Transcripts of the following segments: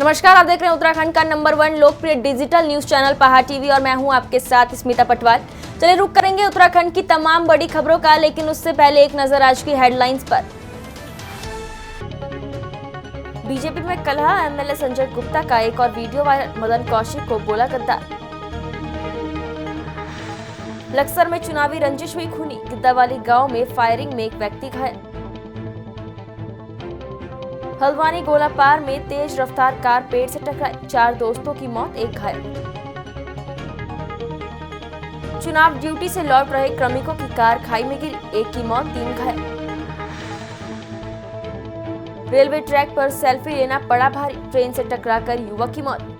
नमस्कार, आप देख रहे हैं उत्तराखंड का नंबर 1 लोकप्रिय डिजिटल न्यूज चैनल पहाड़ टीवी और मैं हूं आपके साथ स्मिता पटवाल। चलिए रुक करेंगे उत्तराखंड की तमाम बड़ी खबरों का, लेकिन उससे पहले एक नजर आज की हेडलाइंस पर। बीजेपी में कलह, एमएलए संजय गुप्ता का एक और वीडियो वायरल, मदन कौशिक को बोला गद्दार। लक्सर में चुनावी रंजिश हुई खूनी, गिद्दावाली गांव में फायरिंग में एक व्यक्ति घायल। हल्द्वानी गोलापार में तेज रफ्तार कार पेड़ से टकराई, 4 दोस्तों की मौत, एक घायल। चुनाव ड्यूटी से लौट रहे क्रमिकों की कार खाई में गिरी, 1 की मौत, 3 घायल। रेलवे ट्रैक पर सेल्फी लेना पड़ा भारी, ट्रेन से टकराकर युवक की मौत।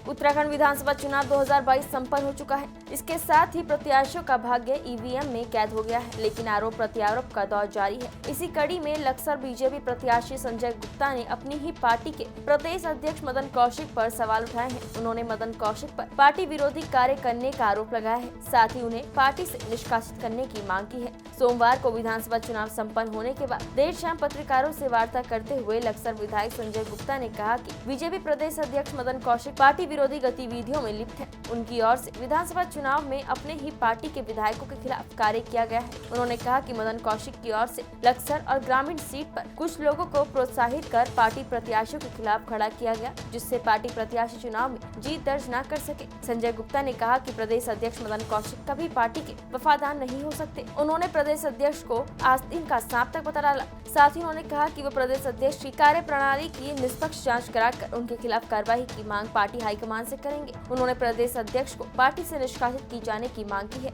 उत्तराखंड विधानसभा चुनाव 2022 संपन्न हो चुका है। इसके साथ ही प्रत्याशियों का भाग्य ईवीएम में कैद हो गया है, लेकिन आरोप प्रत्यारोप का दौर जारी है। इसी कड़ी में लक्सर बीजेपी प्रत्याशी संजय गुप्ता ने अपनी ही पार्टी के प्रदेश अध्यक्ष मदन कौशिक पर सवाल उठाए हैं। उन्होंने मदन कौशिक पर पार्टी विरोधी कार्य करने का आरोप लगाया है, साथ ही उन्हें पार्टी से निष्कासित करने की मांग की है। सोमवार को विधानसभा चुनाव संपन्न होने के बाद देर शाम पत्रकारों से वार्ता करते हुए लक्सर विधायक संजय गुप्ता ने कहा कि बीजेपी प्रदेश अध्यक्ष मदन कौशिक पार्टी विरोधी गतिविधियों में लिप्त है। उनकी ओर से विधानसभा चुनाव में अपने ही पार्टी के विधायकों के खिलाफ कार्य किया गया है। उन्होंने कहा कि मदन कौशिक की ओर से लक्सर और ग्रामीण सीट पर कुछ लोगों को प्रोत्साहित कर पार्टी प्रत्याशियों के खिलाफ खड़ा किया गया, जिससे पार्टी प्रत्याशी चुनाव में जीत दर्ज न कर सके। संजय गुप्ता ने कहा कि प्रदेश अध्यक्ष मदन कौशिक कभी पार्टी के वफादार नहीं हो सकते। उन्होंने प्रदेश अध्यक्ष को आस्तीन का सांप तक बता डाला। साथ ही उन्होंने कहा कि वो प्रदेश अध्यक्ष की कार्य प्रणाली की निष्पक्ष जांच कराकर उनके खिलाफ कार्रवाई की मांग पार्टी हाईकमान से करेंगे। उन्होंने प्रदेश अध्यक्ष को पार्टी से निष्कासित की जाने की मांग की है।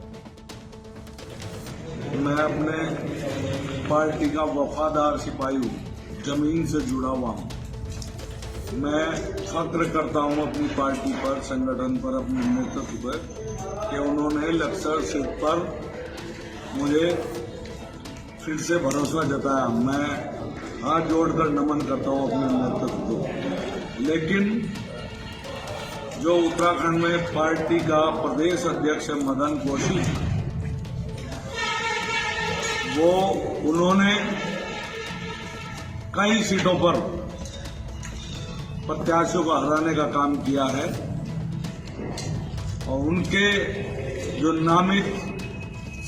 मैं अपने पार्टी का वफादार सिपाही हूँ, जमीन से जुड़ा हुआ हूँ। मैं फक्र करता हूँ अपनी पार्टी पर, संगठन पर, अपने नेतृत्व पर कि उन्होंने लक्सर सीट पर मुझे फिर से भरोसा जताया। मैं हाथ जोड़कर नमन करता हूँ अपने नेतृत्व को। लेकिन जो उत्तराखंड में पार्टी का प्रदेश अध्यक्ष मदन कौशिक, वो उन्होंने कई सीटों पर प्रत्याशियों को हराने का काम किया है और उनके जो नामित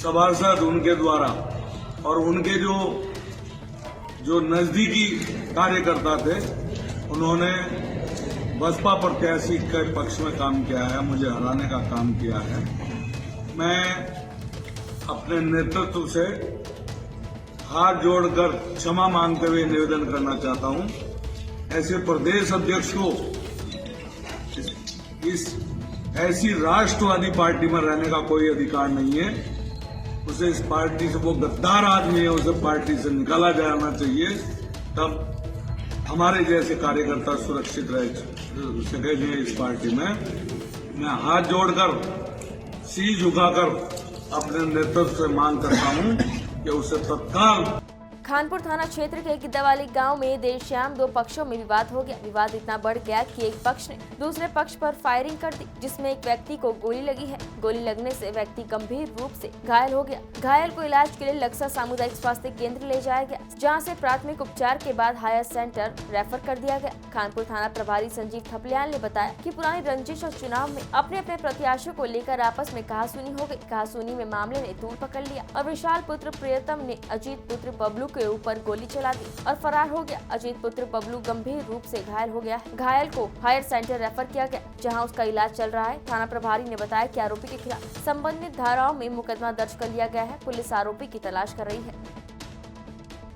सभासद उनके द्वारा और उनके जो नजदीकी कार्यकर्ता थे, उन्होंने बसपा प्रत्याशी के पक्ष में काम किया है, मुझे हराने का काम किया है। मैं अपने नेतृत्व से हाथ जोड़कर क्षमा मांगते हुए निवेदन करना चाहता हूं। ऐसे प्रदेश अध्यक्ष को इस ऐसी राष्ट्रवादी पार्टी में रहने का कोई अधिकार नहीं है। उसे इस पार्टी से, वो गद्दार आदमी है, उसे पार्टी से निकाला जाना चाहिए। तब हमारे जैसे कार्यकर्ता सुरक्षित रह सकेंगे इस पार्टी में। मैं हाथ जोड़कर, शीश झुकाकर अपने नेतृत्व से मांग करता हूं कि उसे तत्काल। खानपुर थाना क्षेत्र के गिद्दावाली गांव में देर शाम 2 पक्षों में विवाद हो गया। विवाद इतना बढ़ गया कि एक पक्ष ने दूसरे पक्ष पर फायरिंग कर दी, जिसमें एक व्यक्ति को गोली लगी है। गोली लगने से व्यक्ति गंभीर रूप से घायल हो गया। घायल को इलाज के लिए लक्सर सामुदायिक स्वास्थ्य केंद्र ले जाया गया, जहां से प्राथमिक उपचार के बाद हायर सेंटर रेफर कर दिया गया। खानपुर थाना प्रभारी संजीव थपलियाल ने बताया कि पुरानी रंजिश और चुनाव में अपने अपने प्रत्याशियों को लेकर आपस में कहासुनी हो गई। कहासुनी में मामले ने तूल पकड़ लिया और विशाल पुत्र प्रियतम ने अजीत पुत्र बबलू के ऊपर गोली चला दी और फरार हो गया। अजीत पुत्र बबलू गंभीर रूप से घायल हो गया है। घायल को हायर सेंटर रेफर किया गया, जहां उसका इलाज चल रहा है। थाना प्रभारी ने बताया कि आरोपी के खिलाफ संबंधित धाराओं में मुकदमा दर्ज कर लिया गया है। पुलिस आरोपी की तलाश कर रही है।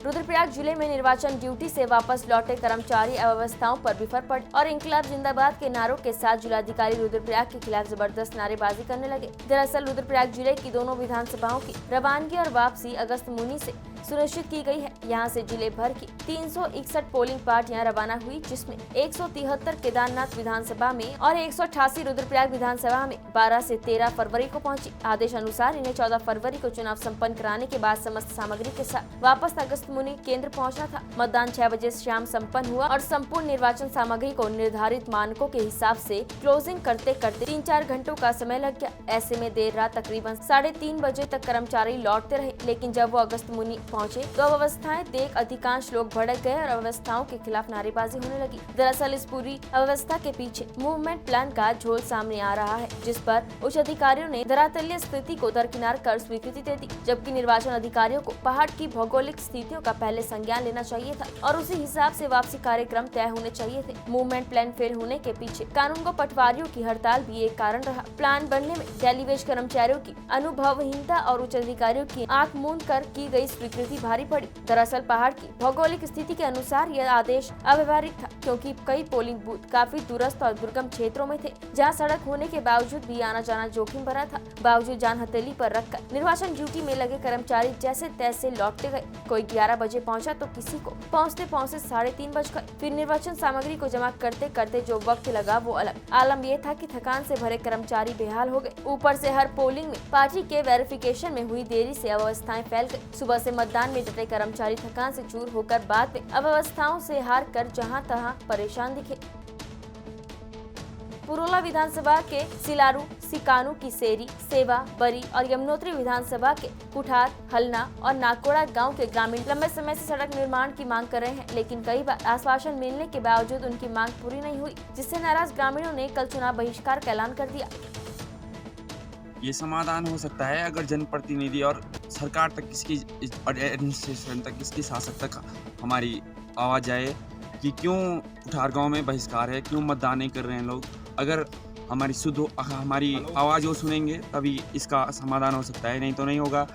रुद्रप्रयाग जिले में निर्वाचन ड्यूटी से वापस लौटे कर्मचारी अव्यवस्थाओं पर बिफर पड़े और इंकलाब जिंदाबाद के नारों के साथ जिलाधिकारी रुद्रप्रयाग के खिलाफ जबरदस्त नारेबाजी करने लगे। दरअसल रुद्रप्रयाग जिले की दोनों विधानसभाओं की रवानगी और वापसी अगस्त मुनि से सुनिश्चित की गई है। यहां से जिले भर की 361 पोलिंग पार्टियां रवाना हुई, जिसमें 173 केदारनाथ विधानसभा में और 188 रुद्रप्रयाग विधानसभा में 12 से 13 फरवरी को पहुंची। आदेश अनुसार इन्हें 14 फरवरी को चुनाव संपन्न कराने के बाद समस्त सामग्री के साथ वापस अगस्त मुनि केंद्र पहुंचना था। मतदान 6 बजे शाम संपन्न हुआ और संपूर्ण निर्वाचन सामग्री को निर्धारित मानकों के हिसाब से क्लोजिंग करते करते 3-4 घंटों का समय लग गया। ऐसे में देर रात तकरीबन 3:30 बजे तक कर्मचारी लौटते रहे, लेकिन जब वो अगस्त मुनि पहुंचे तो अव्यवस्थाएं देख अधिकांश लोग भड़क गए और अव्यवस्थाओं के खिलाफ नारेबाजी होने लगी। दरअसल इस पूरी अव्यवस्था के पीछे मूवमेंट प्लान का झोल सामने आ रहा है, जिस पर उच्च अधिकारियों ने धरातलीय स्थिति को दरकिनार कर स्वीकृति दे दी, जबकि निर्वाचन अधिकारियों को पहाड़ की भौगोलिक स्थितियों का पहले संज्ञान लेना चाहिए था और उसी हिसाब से वापसी कार्यक्रम तय होने चाहिए थे। मूवमेंट प्लान फेल होने के पीछे कानून को पटवारियों की हड़ताल भी एक कारण रहा। प्लान बनने में डेलीवेज कर्मचारियों की अनुभवहीनता और उच्च अधिकारियों की आंख मूंद कर की गई स्वीकृति भारी पड़ी। दरअसल पहाड़ की भौगोलिक स्थिति के अनुसार यह आदेश अव्यवहारिक था, क्योंकि कई पोलिंग बूथ काफी दूरस्थ और दुर्गम क्षेत्रों में थे, जहां सड़क होने के बावजूद भी आना जाना जोखिम भरा था। बावजूद जान हथेली पर रखकर निर्वाचन ड्यूटी में लगे कर्मचारी जैसे तैसे लौटते गए। कोई 11 बजे पहुंचा तो किसी को पहुंचते 3:30 बज गए। फिर निर्वाचन सामग्री को जमा करते करते जो वक्त लगा वो अलग। आलम यह था कि थकान से भरे कर्मचारी बेहाल हो गए। ऊपर से हर पोलिंग में पार्टी के वेरिफिकेशन में हुई देरी से अव्यवस्थाएं फैल गई। सुबह से मतदान में डटे कर्मचारी थकान से चूर होकर बाद में अव्यवस्थाओं से हार कर जहां तहां परेशान दिखे। पुरोला विधानसभा के सिलारू, सिकानू की सेरी, सेवा, बरी और यमुनोत्री विधानसभा के कुठार, हलना और नाकोड़ा गांव के ग्रामीण लंबे समय से सड़क निर्माण की मांग कर रहे हैं, लेकिन कई बार आश्वासन मिलने के बावजूद उनकी मांग पूरी नहीं हुई, जिससे नाराज ग्रामीणों ने कल चुनाव बहिष्कार का ऐलान कर दिया। ये समाधान हो सकता है अगर जनप्रतिनिधि और सरकार तक, इसकी एडमिनिस्ट्रेशन तक, इसकी शासक तक हमारी आवाज़ जाए कि क्यों कुठार गांव में बहिष्कार है, क्यों मतदान नहीं कर रहे हैं लोग। अगर हमारी आवाज़ वो सुनेंगे तभी इसका समाधान हो सकता है, नहीं तो नहीं होगा।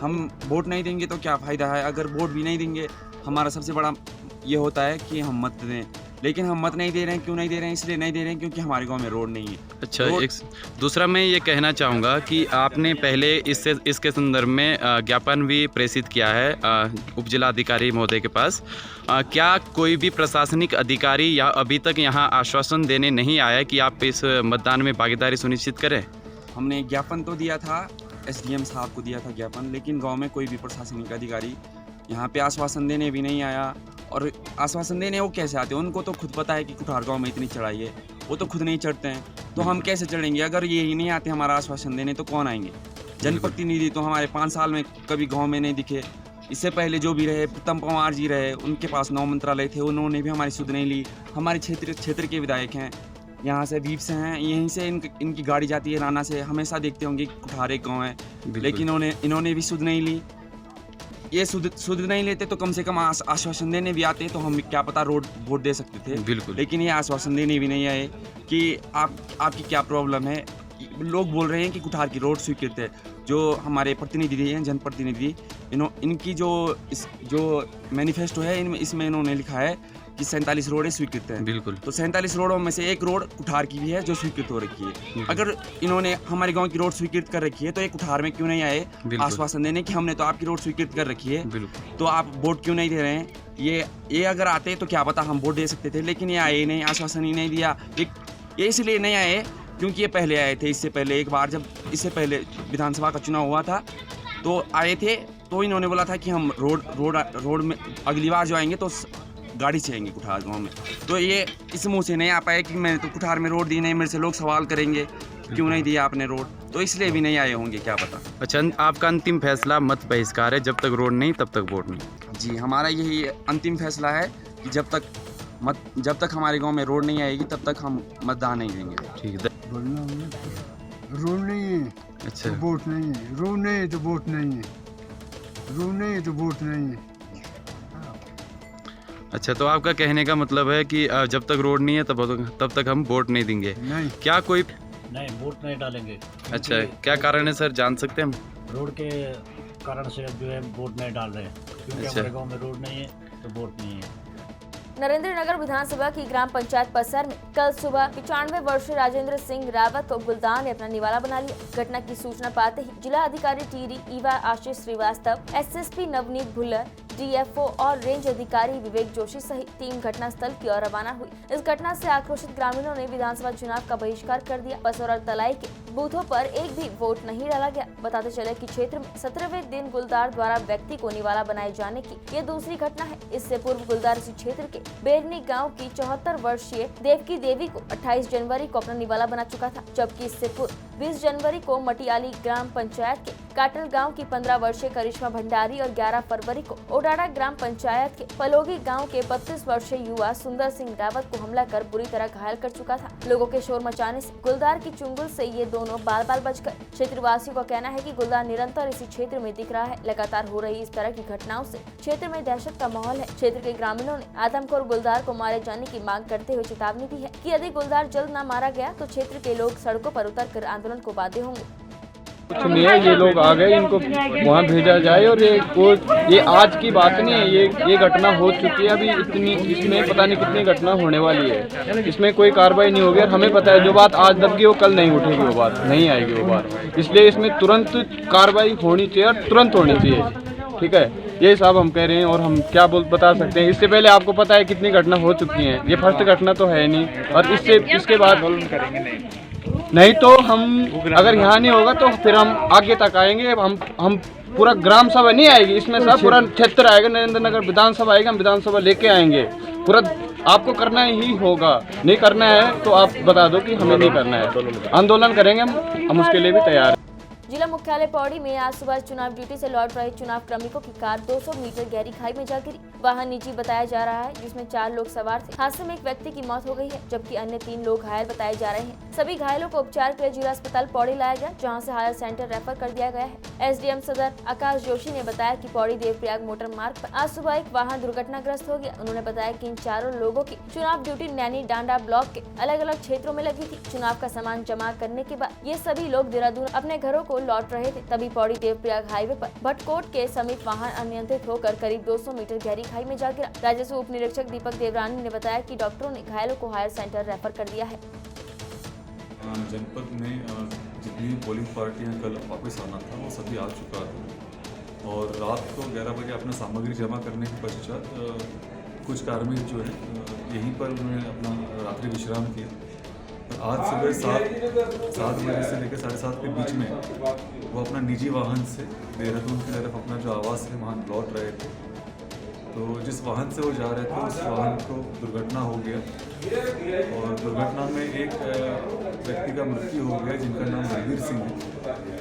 हम वोट नहीं देंगे तो क्या फ़ायदा है। अगर वोट भी नहीं देंगे, हमारा सबसे बड़ा ये होता है कि हम मत दें, लेकिन हम मत नहीं दे रहे हैं। क्यों नहीं दे रहे हैं? इसलिए नहीं दे रहे हैं क्योंकि हमारे गांव में रोड नहीं है। अच्छा, एक दूसरा मैं ये कहना चाहूँगा कि आपने पहले इसके संदर्भ में ज्ञापन भी प्रेषित किया है उप जिलाधिकारी महोदय के पास। क्या कोई भी प्रशासनिक अधिकारी या अभी तक यहाँ आश्वासन देने नहीं आया कि आप इस मतदान में भागीदारी सुनिश्चित करें? हमने ज्ञापन तो दिया था, SDM साहब को दिया था ज्ञापन, लेकिन गाँव में कोई भी प्रशासनिक अधिकारी यहाँ पे आश्वासन देने भी नहीं आया। और आश्वासन देने वो कैसे आते हैं? उनको तो खुद पता है कि कुठार गाँव में इतनी चढ़ाई है, वो तो खुद नहीं चढ़ते हैं, तो हम कैसे चढ़ेंगे? अगर ये ही नहीं आते हमारा आश्वासन देने तो कौन आएंगे? जनप्रतिनिधि तो हमारे 5 साल में कभी गांव में नहीं दिखे। इससे पहले जो भी रहे, प्रीतम पंवार जी रहे, उनके पास 9 मंत्रालय थे, उन्होंने भी हमारी सुध नहीं ली। हमारे क्षेत्र के विधायक हैं, यहाँ से बीप से हैं, यहीं से इनकी गाड़ी जाती है राना से, हमेशा देखते होंगे कुठार एक गाँव है, लेकिन इन्होंने भी सुध नहीं ली। ये सुध नहीं लेते तो कम से कम आश्वासन देने भी आते तो हम क्या पता वोट दे सकते थे। बिल्कुल। लेकिन ये आश्वासन देने भी नहीं आए कि आपकी क्या प्रॉब्लम है। लोग बोल रहे हैं कि कुठार की रोड स्वीकृत है। जो हमारे प्रतिनिधि हैं, जनप्रतिनिधि, इनकी जो मैनिफेस्टो है, इसमें इन्होंने लिखा है कि 47 रोडें स्वीकृत हैं। बिल्कुल। तो 47 रोडों में से एक रोड कुठार की भी है जो स्वीकृत हो रखी है। अगर इन्होंने हमारे गांव की रोड स्वीकृत कर रखी है तो एक कुठार में क्यों नहीं आए आश्वासन देने कि हमने तो आपकी रोड स्वीकृत कर रखी है, तो आप वोट क्यों नहीं दे रहे हैं? ये अगर आते तो क्या पता हम वोट दे सकते थे, लेकिन ये आए नहीं, आश्वासन ही नहीं दिया। ये इसलिए नहीं आए क्योंकि ये पहले आए थे। इससे पहले एक बार जब इससे पहले विधानसभा का चुनाव हुआ था तो आए थे, तो इन्होंने बोला था कि हम रोड में अगली बार जो आएंगे तो गाड़ी से आएंगे कुठार गाँव में। तो ये इस मुँह से नहीं आ पाए कि मैंने तो कुठार में रोड दी नहीं, मेरे से लोग सवाल करेंगे क्यों नहीं दिया आपने रोड, तो इसलिए भी नहीं आए होंगे, क्या पता। अच्छा, आपका अंतिम फैसला मत बहिष्कार है, जब तक रोड नहीं तब तक वोट नहीं? जी, हमारा यही अंतिम फैसला है कि जब तक हमारे गांव में रोड नहीं आएगी तब तक हम मतदान नहीं देंगे। ठीक है। रोड नहीं है। अच्छा, तो वोट नहीं है। रोड नहीं है तो वोट नहीं है। रोड नहीं है तो वोट नहीं है। अच्छा, तो आपका कहने का मतलब है कि जब तक रोड नहीं है तब तक हम वोट नहीं देंगे। नहीं। क्या कोई नहीं, वोट नहीं डालेंगे। अच्छा, क्या कारण है सर, जान सकते हैं हम? रोड के कारण से जो है वोट नहीं डाल रहे हैं, क्योंकि अच्छा। हमारे गांव में रोड नहीं है तो वोट नहीं है। नरेंद्र नगर विधानसभा की ग्राम पंचायत पसर में कल सुबह 95 वर्षीय राजेंद्र सिंह रावत को गुलदार ने अपना निवाला बना लिया। घटना की सूचना पाते ही जिला अधिकारी टीरी ईवा आशीष श्रीवास्तव, SSP नवनीत भुल्लर, DFO और रेंज अधिकारी विवेक जोशी सहित टीम घटनास्थल की ओर रवाना हुई। इस घटना से आक्रोशित ग्रामीणों ने विधानसभा चुनाव का बहिष्कार कर दिया। पसर और तलाई के बूथों पर एक भी वोट नहीं डाला गया। बताते चले कि क्षेत्र में 17वें दिन गुलदार द्वारा व्यक्ति को निवाला बनाए जाने की ये दूसरी घटना है। इससे पूर्व गुलदार इसी क्षेत्र के बेरनी गांव की 74 वर्षीय देवकी देवी को 28 जनवरी को अपना निवाला बना चुका था, जबकि इससे पूर्व 20 जनवरी को मटियाली ग्राम पंचायत के काटल गांव की 15 वर्षीय करिश्मा भंडारी और 11 फरवरी को ओडाड़ा ग्राम पंचायत के पलोगी गांव के 32 वर्षीय युवा सुंदर सिंह रावत को हमला कर बुरी तरह घायल कर चुका था। लोगों के शोर मचाने से गुलदार की चुंगल से ये दोनों बाल बाल बच गए। क्षेत्रवासियों का कहना है कि गुलदार निरंतर इसी क्षेत्र में दिख रहा है। लगातार हो रही इस तरह की घटनाओं से क्षेत्र में दहशत का माहौल है। क्षेत्र के ग्रामीणों ने आदमखोर गुलदार को मारे जाने की मांग करते हुए चेतावनी दी है कि यदि गुलदार जल्द न मारा गया तो क्षेत्र के लोग सड़कों पर उतरकर आंदोलन को बाध्य होंगे। कुछ नहीं है, ये लोग आ गए, इनको वहाँ भेजा जाए। और ये आज की बात नहीं है, ये घटना हो चुकी है। अभी इसमें पता नहीं कितनी घटना होने वाली है, इसमें कोई कार्रवाई नहीं होगी। और हमें पता है जो बात आज दबगी वो कल नहीं उठेगी, वो बात नहीं आएगी वो बात। इसलिए इसमें तुरंत कार्रवाई होनी चाहिए और तुरंत होनी चाहिए। ठीक है, ये साहब हम कह रहे हैं और हम क्या बता सकते हैं। इससे पहले आपको पता है कितनी घटना हो चुकी है, ये फर्स्ट घटना तो है नहीं। और इसके बाद नहीं तो हम अगर यहाँ नहीं होगा तो फिर हम आगे तक आएंगे। हम पूरा ग्राम सभा नहीं आएगी, इसमें सब पूरा क्षेत्र आएगा, नरेंद्र नगर विधानसभा आएगा, हम विधानसभा लेके आएंगे। पूरा आपको करना ही होगा, नहीं करना है तो आप बता दो कि हमें नहीं करना है। आंदोलन करेंगे हम उसके लिए भी तैयार हैं। जिला मुख्यालय पौड़ी में आज सुबह चुनाव ड्यूटी से लौट रहे चुनाव कर्मियों की कार 200 मीटर गहरी खाई में जा गिरी। वाहन निजी बताया जा रहा है, जिसमें 4 लोग सवार थे। हादसे में एक व्यक्ति की मौत हो गई है, जबकि अन्य 3 लोग घायल बताए जा रहे हैं। सभी घायलों को उपचार के लिए जिला अस्पताल पौड़ी लाया गया, जहां से हायर सेंटर रेफर कर दिया गया है। एसडीएम सदर आकाश जोशी ने बताया कि पौड़ी देवप्रयाग मोटर मार्ग पर आज सुबह एक वाहन दुर्घटनाग्रस्त हो गया। उन्होंने बताया कि इन 4 लोगों की चुनाव ड्यूटी नैनी डांडा ब्लॉक के अलग अलग क्षेत्रों में लगी थी। चुनाव का सामान जमा करने के बाद ये सभी लोग देहरादून अपने घरों को लौट रहे थे। तभी पौड़ी देवप्रयाग हाईवे पर भटकोट के समीप वाहन अनियंत्रित होकर करीब 200 मीटर गहरी खाई में जा गिरा। राजस्व उप निरीक्षक दीपक देवरानी ने बताया कि डॉक्टरों ने घायलों को हायर सेंटर रेफर कर दिया है। जनपद में जितनी पोलिंग पार्टियां कल वापस आना था वो सभी आ चुका था और रात को 11 बजे अपना सामग्री जमा करने के पश्चात कुछ कार्मिक जो है यहीं पर उन्होंने अपना रात्रि विश्राम किया। आज सुबह 7 बजे से लेकर 7:30 के बीच में वो अपना निजी वाहन से देहरादून की तरफ अपना जो आवास है वहाँ लौट रहे थे। तो जिस वाहन से वो जा रहे थे उस वाहन को दुर्घटना हो गया और दुर्घटना में एक व्यक्ति का मृत्यु हो गया जिनका नाम रणवीर सिंह है।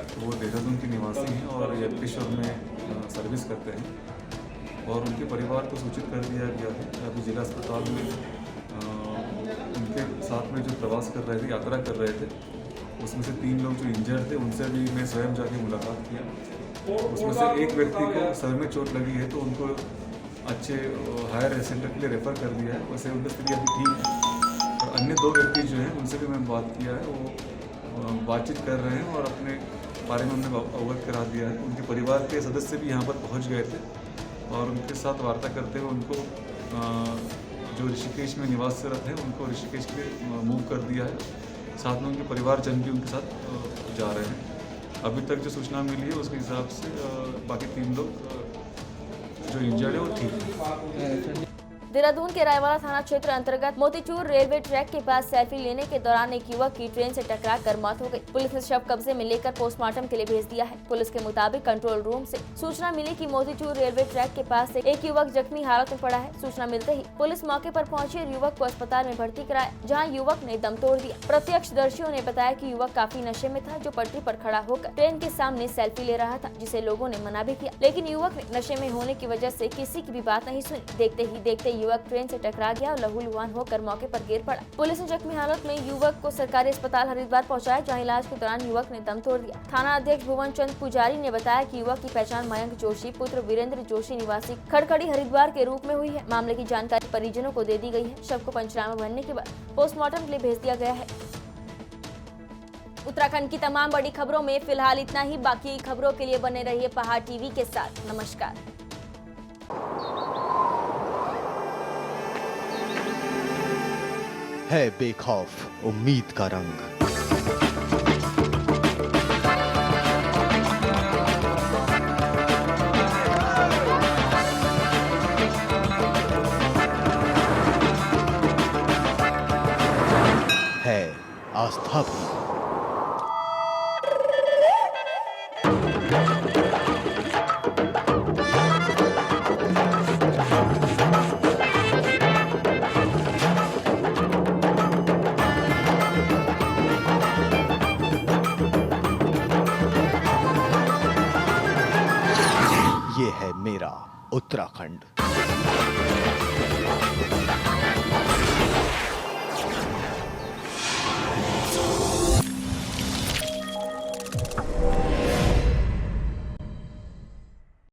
तो वो देहरादून के निवासी हैं और यज्ञेश्वर में सर्विस करते हैं और उनके परिवार को सूचित कर दिया गया है। अभी जिला अस्पताल में उनके साथ में जो प्रवास कर रहे थे, यात्रा कर रहे थे, उसमें से 3 लोग जो इंजर्ड थे उनसे भी मैं स्वयं जाके मुलाकात किया। उसमें से एक व्यक्ति को सर में चोट लगी है तो उनको अच्छे हायर सेंटर के लिए रेफ़र कर दिया है। वैसे उनकी स्थिति अभी ठीक है और अन्य 2 व्यक्ति जो हैं उनसे भी मैंने बात किया है, वो बातचीत कर रहे हैं और अपने बारे में हमने अवगत करा दिया है। उनके परिवार के सदस्य भी यहाँ पर पहुँच गए थे और उनके साथ वार्ता करते हुए उनको जो ऋषिकेश में निवासरत है उनको ऋषिकेश के मूव कर दिया है। साथ में उनके परिवारजन भी उनके साथ जा रहे हैं। अभी तक जो सूचना मिली है उसके हिसाब से बाकी 3 लोग जो इंजर्ड है वो ठीक है। देहरादून के रायवाला थाना क्षेत्र अंतर्गत मोतीचूर रेलवे ट्रैक के पास सेल्फी लेने के दौरान एक युवक की ट्रेन से टकरा कर मौत हो गई। पुलिस ने शव कब्जे में लेकर पोस्टमार्टम के लिए भेज दिया है। पुलिस के मुताबिक कंट्रोल रूम से सूचना मिली कि मोतीचूर रेलवे ट्रैक के पास से एक युवक जख्मी हालत में पड़ा है। सूचना मिलते ही पुलिस मौके पर पहुंची और युवक को अस्पताल में भर्ती कराया, जहाँ युवक ने दम तोड़ दिया। प्रत्यक्षदर्शियों ने बताया कि युवक काफी नशे में था, जो पटरी पर खड़ा होकर ट्रेन के सामने सेल्फी ले रहा था, जिसे लोगों ने मना भी किया, लेकिन युवक ने नशे में होने की वजह से किसी की भी बात नहीं सुनी। देखते ही देखते युवक ट्रेन से टकरा गया और लहूलुहान होकर मौके पर गिर पड़ा। पुलिस ने जख्मी हालत में युवक को सरकारी अस्पताल हरिद्वार पहुंचाया, जहां इलाज के दौरान युवक ने दम तोड़ दिया। थाना अध्यक्ष भुवन चंद पुजारी ने बताया कि युवक की पहचान मयंक जोशी पुत्र वीरेंद्र जोशी निवासी खड़खड़ी हरिद्वार के रूप में हुई है। मामले की जानकारी परिजनों को दे दी गई है। शव को पंचनामा बनने के बाद पोस्टमार्टम के लिए भेज दिया गया है। उत्तराखंड की तमाम बड़ी खबरों में फिलहाल इतना ही। बाकी खबरों के लिए बने रहिए पहाड़ टीवी के साथ। नमस्कार। है बेखौफ उम्मीद का रंग। है आस्था भी। उत्तराखंड।